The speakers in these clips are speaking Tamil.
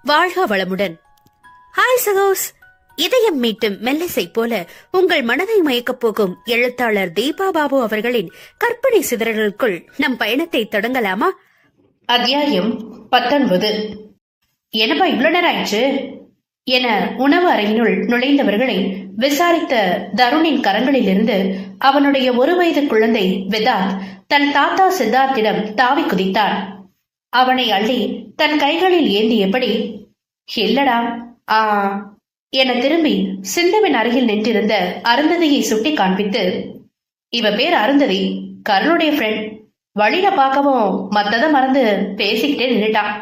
வாழ்க வளமுடன். ஹாய் சகோஸ், இதயம் மீட்டும் மெல்லிசை போல உங்கள் மனதை மயக்கப் போகும் எழுத்தாளர் தீபா பாபு அவர்களின் கற்பனை சிதறல்களுக்குள் நம் பயணத்தை தொடங்கலாமா? அத்தியாயம் 19. என்னப்பா இவ்வளவு நேரம் ஆயிடுச்சு என உணவு அறையினுள் நுழைந்தவர்களை விசாரித்த தருணின் கரங்களிலிருந்து அவனுடைய 1 வயது குழந்தை வேதாந்த் தன் தாத்தா சித்தார்த்திடம் தாவி குதித்தான். அவனை அள்ளி தன் கைகளில் ஏந்தியபடி, இல்லடா என திரும்பி சிந்துவின் அருகில் நின்றிருந்த அருந்ததியை சுட்டி காண்பித்து, இவ பேர் அருந்ததி, கருணுடைய ஃப்ரெண்ட், வழியில பார்க்கவும் மத்தத மறந்து பேசிக்கிட்டே நின்னுட்டான்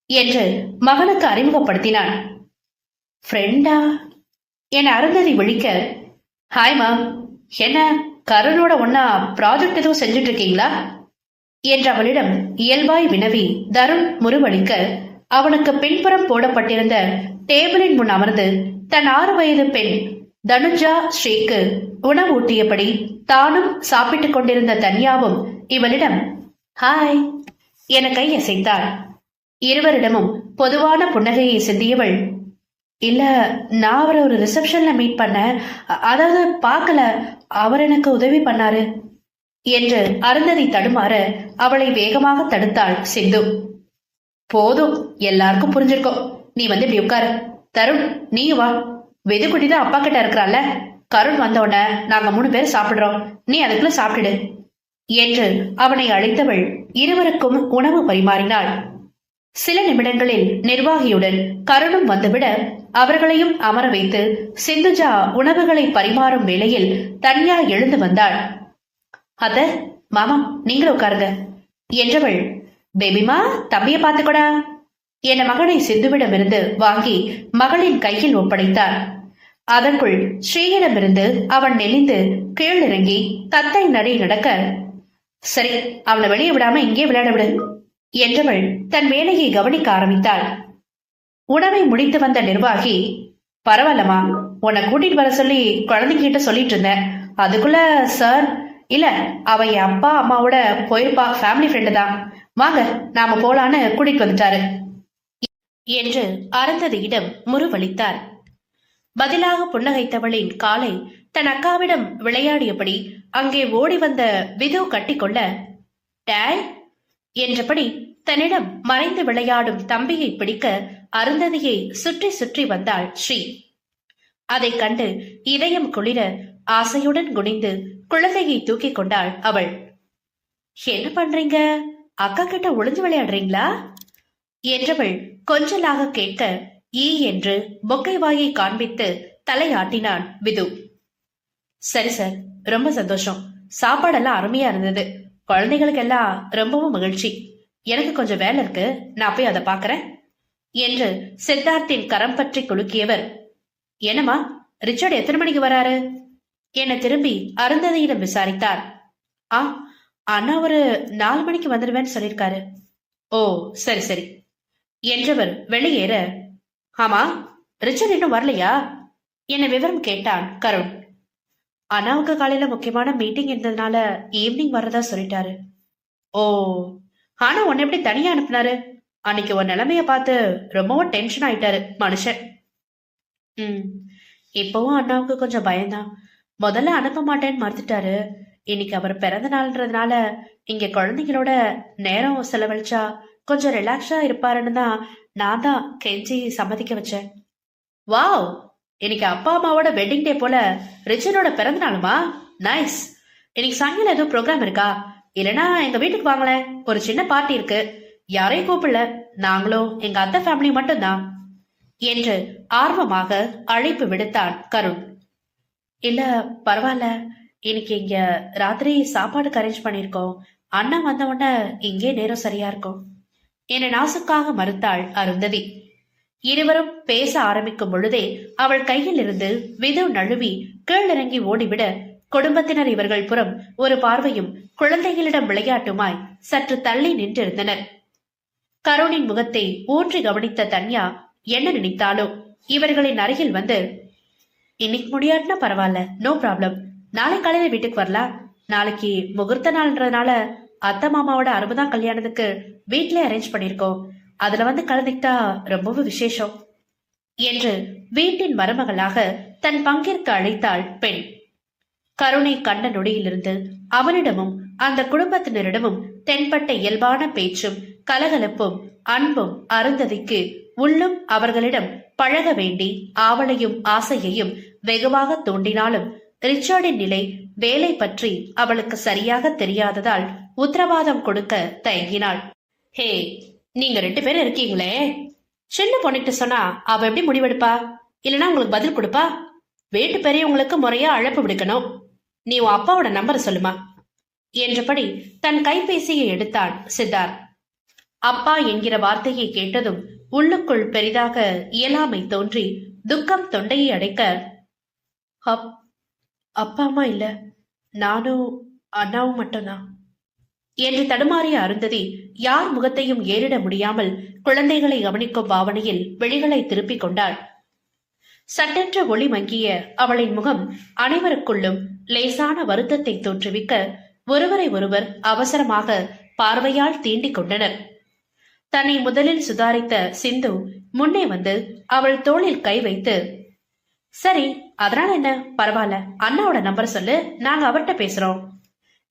என்று மகனுக்கு அறிமுகப்படுத்தினான். ஃப்ரெண்டா என அருந்ததி விழிக்க, ஹாய்மா, என்ன கருணோட ஒன்னா ப்ராஜெக்ட் எதுவும் செஞ்சுட்டு இருக்கீங்களா என்று அவளிடம் இயல்பாய் வினவி தருண் முறுவளிக்க, அவனுக்கு பின்புறம் போடப்பட்டிருந்த டேபிளின் முன் அமர்ந்து தன் 6 வயது பெண் தனுஜா ஸ்ரீக்கு உணவூட்டியபடி தானும் சாப்பிட்டுக் கொண்டிருந்த தன்யாவும் இவளிடம் ஹாய் என கை அசைத்தாள். இருவரிடமும் பொதுவான புன்னகையை சிந்தியவள், இல்ல, நான் அவரை ஒரு ரிசப்ஷன்ல மீட் பண்ண, அதாவது பார்க்கல, அவர் எனக்கு உதவி பண்ணாரு என்று அருந்ததி தடுமாற அவளை வேகமாக தடுத்தாள் சிந்து. போதும், எல்லாருக்கும் புரிஞ்சிருக்கோம், நீ வந்து இப்படி உட்காரு. தருண், நீ வா, வெதுக்குட்டி தான் அப்பா கிட்ட இருக்கிறாள், கருண் வந்தோடனே நாங்க 3 பேர் சாப்பிடுறோம், நீ அதுக்குள்ள சாப்பிட்டுடு என்று அவனை அழைத்தவள் இருவருக்கும் உணவு பரிமாறினாள். சில நிமிடங்களில் நிர்வாகியுடன் கருணும் வந்துவிட அவர்களையும் அமர வைத்து சிந்துஜா உணவுகளை பரிமாறும் வேளையில் தன்யா எழுந்து வந்தாள். அத மாமா, நீங்களும் உட்காருங்க என்றவள், பேபிமா, தம்பிய பாத்துக்கொடா என மகனை சிந்துவிடமிருந்து வாங்கி மகளின் கையில் ஒப்படைத்தார். அதற்குள் ஸ்ரீயிடமிருந்து அவன் நெளிந்து கீழிறங்கி தத்தை நடை நடக்க, சரி, அவனை வெளியே விடாம இங்கே விளையாட விடு என்றவள் தன் வேலையை கவனிக்க ஆரம்பித்தாள். உணவை முடித்து வந்த நிர்வாகி, பரவாயில்லமா, உன்னை கூட்டிட்டு வர சொல்லி குழந்தைகிட்ட சொல்லிட்டு இருந்தேன், அதுக்குள்ள சார், இல்ல, அவ என் அப்பா அம்மாவோட போயிருப்பா, ஃபேமிலி ஃப்ரெண்டு தான், வாங்க நாம போலான்னு கூட்டிட்டு வந்துட்டாரு என்று அருந்ததியிடம் முறுவளித்தார். பதிலாக புன்னகைத்தவளின் காலை தன் அக்காவிடம் விளையாடியபடி அங்கே ஓடி வந்த விது கட்டிக்கொள்ள, டேய் என்றபடி தன்னிடம் மறைந்து விளையாடும் தம்பியை பிடிக்க அருந்ததியை சுற்றி சுற்றி வந்தாள் ஸ்ரீ. அதை கண்டு இதயம் குளிர ஆசையுடன் குனிந்து குழந்தையை தூக்கி கொண்டாள் அவள். என்ன பண்றீங்க, அக்கா கிட்ட ஒளிஞ்சு விளையாடுறீங்களா என்றவள் கொஞ்சலாக கேட்க, ஈ என்று பொக்கை வாயை காண்பித்து தலையாட்டினான் விது. சரி சார், ரொம்ப சந்தோஷம், சாப்பாடெல்லாம் அருமையா இருந்தது, குழந்தைகளுக்கு எல்லாம் ரொம்பவும் மகிழ்ச்சி, எனக்கு கொஞ்சம் வேலை இருக்கு, நான் போய் அதை பாக்குறேன் என்று சித்தார்த்தின் கரம் பற்றி குலுக்கியவர், என்னம்மா, ரிச்சர்ட் எத்தனை மணிக்கு வராரு என திரும்பி அருந்ததியிடம் விசாரித்தார். அண்ணா ஒரு 4 மணிக்கு வந்துடுவேன்னு சொல்லியிருக்காரு. ஓ, சரி சரி என்றவர் வெளியேற, ஆமா, ரிச்சர்ட் இன்னும் வரலையா என விவரம் கேட்டான் கருண். அண்ணாவுக்கு காலையில முக்கியமான மீட்டிங் இருந்ததுனால ஈவினிங் வர்றதா சொல்லிட்டாரு. ஓ, ஆனா உன்னை எப்படி தனியா அனுப்புனாரு? அன்னைக்கு ஒரு நிலைமைய பார்த்து ரொம்பவும் டென்ஷன் ஆயிட்டாரு மனுஷன். இப்பவும் அண்ணாவுக்கு கொஞ்சம் பயம்தான். முதல்ல அனுப்ப மாட்டேன்னு மறுத்துட்டாரு. இன்னைக்கு அவர் பிறந்த நாள்ன்றதுனால இங்க குழந்தைங்களோட நேரம் செலவழிச்சா கொஞ்சம் ரிலாக்ஸா இருப்பாருன்னு தான் நான் தான் கெஞ்சி சம்மதிக்க வச்சேன். வாவ், இன்னைக்கு அப்பா அம்மாவோட வெட்டிங் டே போல ரிச்சர்டோட பிறந்த நாளுமா? நைஸ். இன்னைக்கு சாயங்காலம் ஏதோ ப்ரோக்ராம் இருக்கா? இல்லைன்னா எங்க வீட்டுக்கு வாங்களேன், ஒரு சின்ன பார்ட்டி இருக்கு, யாரையும் கூப்பிடல, நாங்களும் எங்க அத்தை ஃபேமிலி மட்டும்தான் என்று ஆர்வமாக அழைப்பு விடுத்தான் கருண். இல்ல, பரவாயில்ல, இன்னைக்கு இங்க ராத்திரி சாப்பாடுக்கு அரேஞ்ச் பண்ணிருக்கோம், அண்ணா வந்த உடனே இங்கே நேரம் சரியா இருக்கும் என நாசுக்காக மறுத்தாள் அருந்ததி. இருவரும் பேச ஆரம்பிக்கும் பொழுதே அவள் கையில் இருந்து விது நழுவி கீழிறங்கி ஓடிவிட குடும்பத்தினர் இவர்கள் புறம் ஒரு பார்வையும் குழந்தைகளிடம் விளையாட்டுமாய் சற்று தள்ளி நின்றிருந்தனர். கருணின் முகத்தை ஊற்றி கவனித்த தன்யா என்ன நினைத்தாலோ இவர்களின் அருகில் வந்து, இன்னைக்கு முடியாதுன்னா பரவாயில்ல, நோ ப்ராப்ளம், நாளை காலையில வீட்டுக்கு வரலாம், நாளைக்கு முகூர்த்த நாள்ன்றதுனால அத்தை மாமாவோட 60ஆம் கல்யாணத்துக்கு வீட்லயே அரேஞ்ச் பண்ணிருக்கோம், அதுல வந்து கலந்துக்கிட்டா ரொம்பவும் விசேஷம் என்று வீட்டின் மருமகளாக தன் பங்கிற்கு அழைத்தாள் பெண். கருணை கண்ட நொடியிலிருந்து அவனிடமும் அந்த குடும்பத்தினரிடமும் தென்பட்ட இயல்பான பேச்சும் கலகலப்பும் அன்பும் அருந்ததிக்கு உள்ளும் அவர்களிடம் பழக வேண்டி ஆவலையும் ஆசையையும் வெகுவாக தூண்டினாலும் ரிச்சர்டின் நிலை வேலை பற்றி அவளுக்கு சரியாக தெரியாததால் உத்தரவாதம் கொடுக்க தயங்கினாள். ஹே, நீங்க 2 பேரும் இருக்கீங்களே, சின்ன பொண்ணுகிட்ட சொன்னா அவ எப்படி முடிவெடுப்பா? இல்லனா உங்களுக்கு பதில் கொடுப்பா? வீட்டு பெரியவங்களுக்கு முறையா அழைப்பு விடுக்கணும். நீ உன் அப்பாவோட நம்பரை சொல்லுமா என்றபடி தன் கைபேசியை எடுத்தான் சித்தார்த். அப்பா என்கிற வார்த்தையை கேட்டதும் உள்ளுக்குள் பெரிதாக இயலாமை தோன்றி துக்கம் தொண்டையை அடைக்க, அப்பா அம்மா இல்ல, நானும் அண்ணாவும் மட்டும்தான் என்று தடுமாறிய அருந்ததி யார் முகத்தையும் ஏறிட முடியாமல் குழந்தைகளை கவனிக்கும் பாவனையில் விழிகளை திருப்பிக் கொண்டாள். சட்டென்ற ஒளி மங்கிய அவளின் முகம் அனைவருக்குள்ளும் லேசான வருத்தத்தை தோற்றுவிக்க ஒருவரை ஒருவர் அவசரமாக பார்வையால் தீண்டிக் கொண்டனர். தன்னை முதலில் சுதாரித்த சிந்து முன்னே வந்து அவள் தோளில் கை வைத்து, சரி, அதனால என்ன, பரவாயில்ல, அண்ணாவோட நம்பர் சொல்லு, நாங்க அவர்கிட்ட பேசுறோம்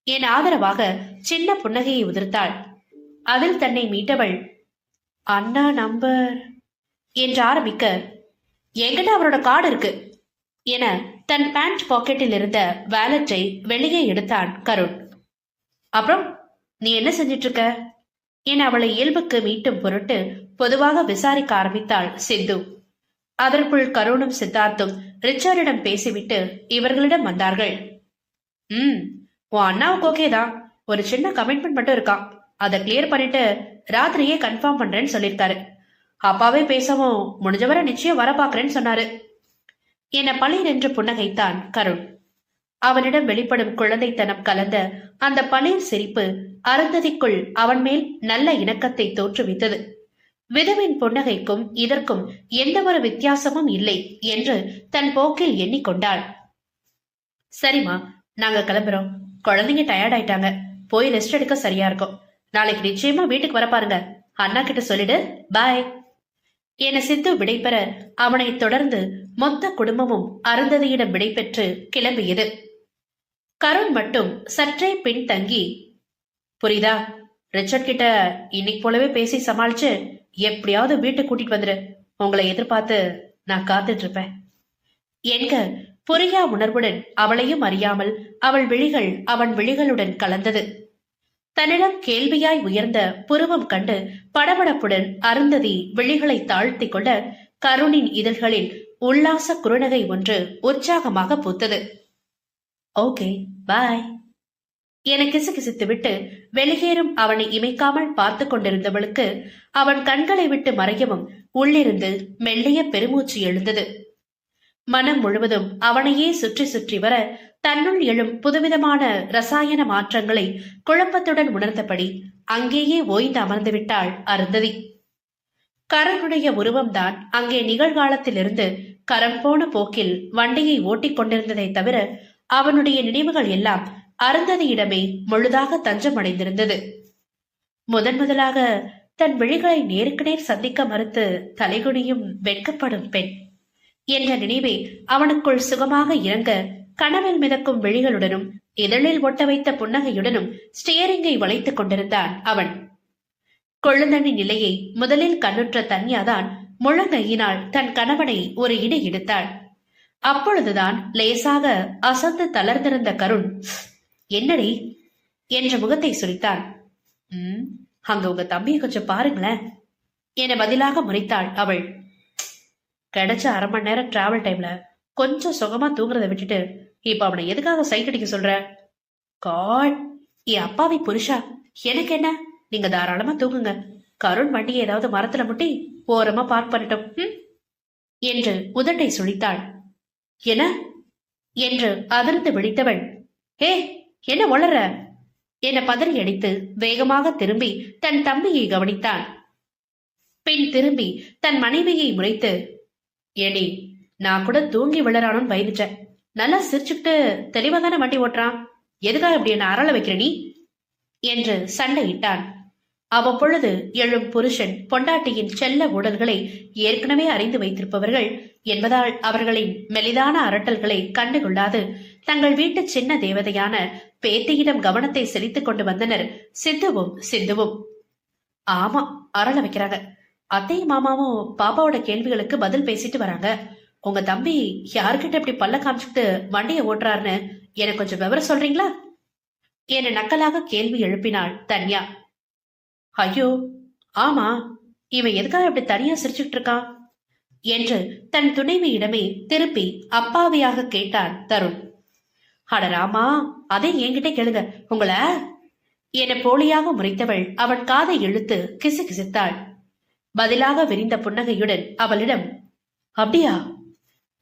என் ஆதரவாக சின்ன புன்னகையை உதிர்த்தாள். அதில் தன்னை மீட்டவள், அண்ணா நம்பர் என்று ஆரம்பிக்க, என்கிட்ட அவரோட கார்டு இருக்கு என தன் பேண்ட் பாக்கெட்டில் இருந்த வேலட்டை வெளியே எடுத்தான் கருண். அப்புறம் நீ என்ன செஞ்சிட்டு இருக்க என அவளை இயல்புக்கு மீட்டும் பொருட்டு பொதுவாக விசாரிக்க ஆரம்பித்தாள் சிந்து. அதற்குள் கருணும் சித்தார்த்தும் ரிச்சர்டிடம் பேசிவிட்டு இவர்களிடம் வந்தார்கள். உன் அண்ணாவுக்கு ஓகேதான், ஒரு சின்ன கமிட்மெண்ட் மட்டும் இருக்கான், அதை கிளியர் பண்ணிட்டு ராத்திரியே கன்ஃபார்ம் பண்றேன்னு சொல்லியிருக்காரு. அப்பாவே பேசவும் முடிஞ்சவரை நிச்சயம் வர பாக்குறேன்னு சொன்னாரு என பளிர் என்று புன்னகைத்தான் கருண். அவனிடம் வெளிப்படும் குழந்தைத்தனம் கலந்த அந்த பளிர் சிரிப்பு அருந்ததிக்குள் அவன் மேல் நல்ல இணக்கத்தை தோற்றுவித்தது. விதுவின் புன்னகைக்கும் இதற்கும் எந்த ஒரு வித்தியாசமும் இல்லை என்று தன் போக்கில் எண்ணிக்கொண்டாள். சரிம்மா, நாங்க கிளம்புறோம், குழந்தைங்க டயர்ட் ஆயிட்டாங்க, போய் ரெஸ்ட் எடுக்க சரியா இருக்கும். நாளைக்கு நிச்சயமா வீட்டுக்கு வர பாருங்க, அண்ணா கிட்ட சொல்லிடு, பாய் என சித்து விடைபெற அவனை தொடர்ந்து மொத்த குடும்பமும் அருந்ததியிடம் விடைபெற்று கிளம்பியது. கருண் மட்டும் சற்றே பின் தங்கி, புரியுதா, ரிச்சர்ட் கிட்ட இன்னைக்கு போலவே பேசி சமாளிச்சு எப்படியாவது வீட்டுக்கு கூட்டிட்டு வந்துரு, உங்களை எதிர்பார்த்து நான் காத்துட்டு இருப்பேன் என்க புரியா உணர்வுடன் அவளையும் அறியாமல் அவள் விழிகள் அவன் விழிகளுடன் கலந்தது. தன்னிடம் கேள்வியாய் உயர்ந்த புருவம் கண்டு படபடப்புடன் அருந்ததி விழிகளை தாழ்த்தி கொள்ள கருணின் இதழ்களில் உல்லாச குறுநகை ஒன்று உற்சாகமாக பூத்தது. ஓகே, பாய் என கிசுகிசுத்து விட்டு வெளியேறும் அவனை இமைக்காமல் பார்த்து கொண்டிருந்தவளுக்கு அவன் கண்களை விட்டு மறையவும் உள்ளிருந்து மெல்லிய பெருமூச்சு எழுந்தது. மனம் முழுவதும் அவனையே சுற்றி சுற்றி வர தன்னுள் எழும் புதுவிதமான ரசாயன மாற்றங்களை குழப்பத்துடன் உணர்ந்தபடி அங்கேயே ஓய்ந்து அமர்ந்து விட்டாள் அருந்ததி. கரனுடைய உருவம்தான் அங்கே நிகழ்காலத்திலிருந்து கரம் போன போக்கில் வண்டியை ஓட்டிக் கொண்டிருந்ததை தவிர அவனுடைய நினைவுகள் எல்லாம் அருந்ததியிடமே முழுதாக தஞ்சம் அடைந்திருந்தது. முதலாக தன் விழிகளை நேருக்கு நேர் சந்திக்க மறுத்து தலைகுனியும் வெட்கப்படும் பெண் என்ற நினைவே அவனுக்குள் சுகமாக இறங்க கனவில் மிதக்கும் விழிகளுடனும் இதழில் ஒட்ட வைத்த புன்னகையுடனும் ஸ்டியரிங்கை வளைத்துக் கொண்டிருந்தான் அவன். கொழுந்தனின் நிலையை முதலில் கண்ணுற்ற தன்யாதான் முழங்கையினால் தன் கணவனை ஒரு இடி எடுத்தாள். அப்பொழுதுதான் லேசாக அசந்து தளர்ந்திருந்த கருண், என்னடி என்ற முகத்தை சுரித்தான். அங்க உங்க தம்பியை கொஞ்சம் பாருங்களேன் என பதிலாக முறைத்தாள் அவள். கிடைச்ச 1/2 மணி நேரம் டிராவல் டைம்ல கொஞ்சம் சுகமா தூங்குறத விட்டுட்டு இப்ப அவனை எதுக்காக சைட் அடிக்க சொல்ற? காட், என் அப்பாவி புருஷா, எனக்கு என்ன, நீங்க தாராளமா தூங்குங்க, கருண் வண்டியை ஏதாவது மரத்துல முட்டி ஓரமா பார்க் பண்ணட்டும் என்று உதட்டை சுழித்தாள். என்ன என்று அதிர்ந்து விழித்தவள், ஏ என்ன வளர என பதறி அடித்து வேகமாக திரும்பி தன் தம்பியை கவனித்தான். பின் திரும்பி தன் மனைவியை முறைத்து, ஏடி, நான் கூட தூங்கி விழறானும் பயந்துட்டேன், நல்லா சிரிச்சுக்கிட்டு தெளிவா தானே வண்டி ஓட்டுறான், எதுக்காக இப்படி என்ன அரள வைக்கிற நீ என்று சண்டையிட்டான். அவ்வப்பொழுது எழும் புருஷன் பொண்டாட்டியின் செல்ல ஊடல்களை ஏற்கனவே அறிந்து வைத்திருப்பவர்கள் என்பதால் அவர்களின் மெலிதான அரட்டல்களை கண்டுகொள்ளாது தங்கள் வீட்டு சின்ன தேவதையான பேத்தியிடம் கவனத்தை செலுத்திக் கொண்டு வந்தனர் சித்துவும் சிந்துவும். ஆமா, அரள வைக்கிறாங்க. அத்தையும் மாமாவும் பாப்பாவோட கேள்விகளுக்கு பதில் பேசிட்டு வராங்க. உங்க தம்பி யாருக்கிட்ட இப்படி பல்ல காமிச்சுட்டு வண்டியை ஓட்டுறாருன்னு எனக்கு கொஞ்சம் விவரம் சொல்றீங்களா என நக்கலாக கேள்வி எழுப்பினாள் தன்யா. ஐயோ ஆமா, இவன் எதுக்காக இப்படி தனியா சிரிச்சுட்டு இருக்கான் என்று தன் துணைவியிடமே திருப்பி அப்பாவியாக கேட்டான் தருண். அடராமா, அதே என்கிட்ட கேளுங்க உங்கள என போலியாக முறைத்தவள் அவன் காதை இழுத்து கிசு கிசித்தாள். பதிலாக விரிந்த புன்னகையுடன் அவளிடம் அப்படியா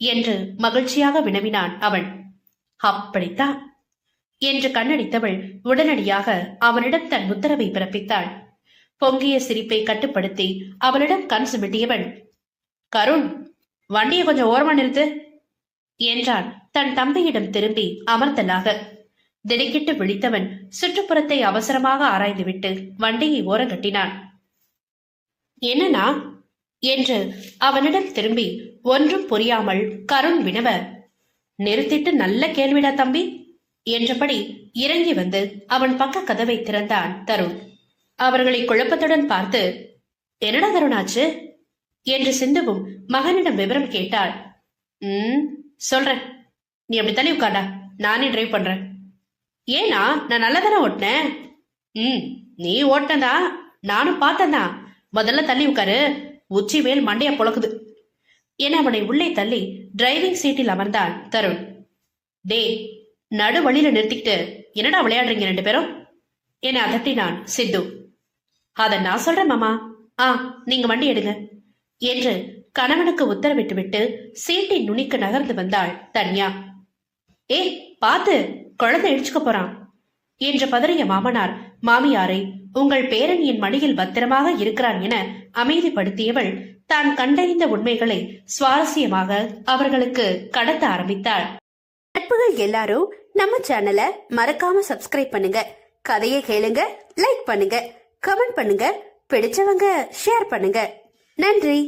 என்று மகிழ்ச்சியாக வினவினான் அவன். அப்படித்தான் என்று கண்ணடித்தவள் உடனடியாக அவனிடம் தன் உத்தரவை பிறப்பித்தாள். பொங்கிய சிரிப்பை கட்டுப்படுத்தி அவளிடம் கண் சுமிட்டியவன், கருண், வண்டியை கொஞ்சம் ஓரமா நிறுத்து என்றான் தன் தம்பியிடம் திரும்பி அமர்த்தலாக. திடுக்கிட்டு விழித்தவன் சுற்றுப்புறத்தை அவசரமாக ஆராய்ந்துவிட்டு வண்டியை ஓரங்கட்டினான். என்னன்னா என்று அவனிடம் திரும்பி ஒன்றும் புரியாமல் கருண் வினவ, நிறுத்திட்டு நல்ல கேள்விடா தம்பி என்றபடி இறங்கி வந்து அவன் பக்க கதவை திறந்தான் தருண். அவர்களை குழப்பத்துடன் பார்த்து, என்னடா தருணாச்சு என்று சிந்துவும் மகனிடம் விவரம் கேட்டாள். சொல்றேன், நீ அப்படி தள்ளி உட்காடா, நானே டிரைவ் பண்றேன். ஏனா, நான் நல்லதானே ஓட்டினேன். நீ ஓட்டனா நானும் பார்த்தனா. முதல்ல தள்ளி உட்காரு, உச்சி மேல் மண்டைய பொழக்குது என அவனை உள்ளே தள்ளி டிரைவிங் சீட்டில் அமர்ந்தான் தருண். டே, நடு வழியில நிறுத்திக்கிட்டு என்னடா விளையாடுறீங்க ரெண்டு பேரும் என அதட்டினான் சித்து. அத நான் சொல்றேன் மாமா, நீங்க வண்டி எடுங்க என்று கணவனுக்கு உத்தரவிட்டு விட்டு சீட்டின் நுனிக்கு நகர்ந்து வந்தாள் தன்யா. ஏ பாத்து, குழந்தை இடிச்சுக்க போறான் என்று பதறிய மாமனார் மாமியாரை உங்கள் பேரன் என் மடியில் பத்திரமாக இருக்கிறான் என அமைதிப்படுத்தியவள் தான் கண்டறிந்த உண்மைகளை சுவாரஸ்யமாக அவர்களுக்கு கடத்த ஆரம்பித்தாள். நட்புகள் எல்லாரும் நம்ம சேனலை மறக்காம சப்ஸ்கிரைப் பண்ணுங்க, கதையை கேளுங்க, லைக் பண்ணுங்க, கமெண்ட் பண்ணுங்க, பிடிச்சவங்க ஷேர் பண்ணுங்க. நன்றி.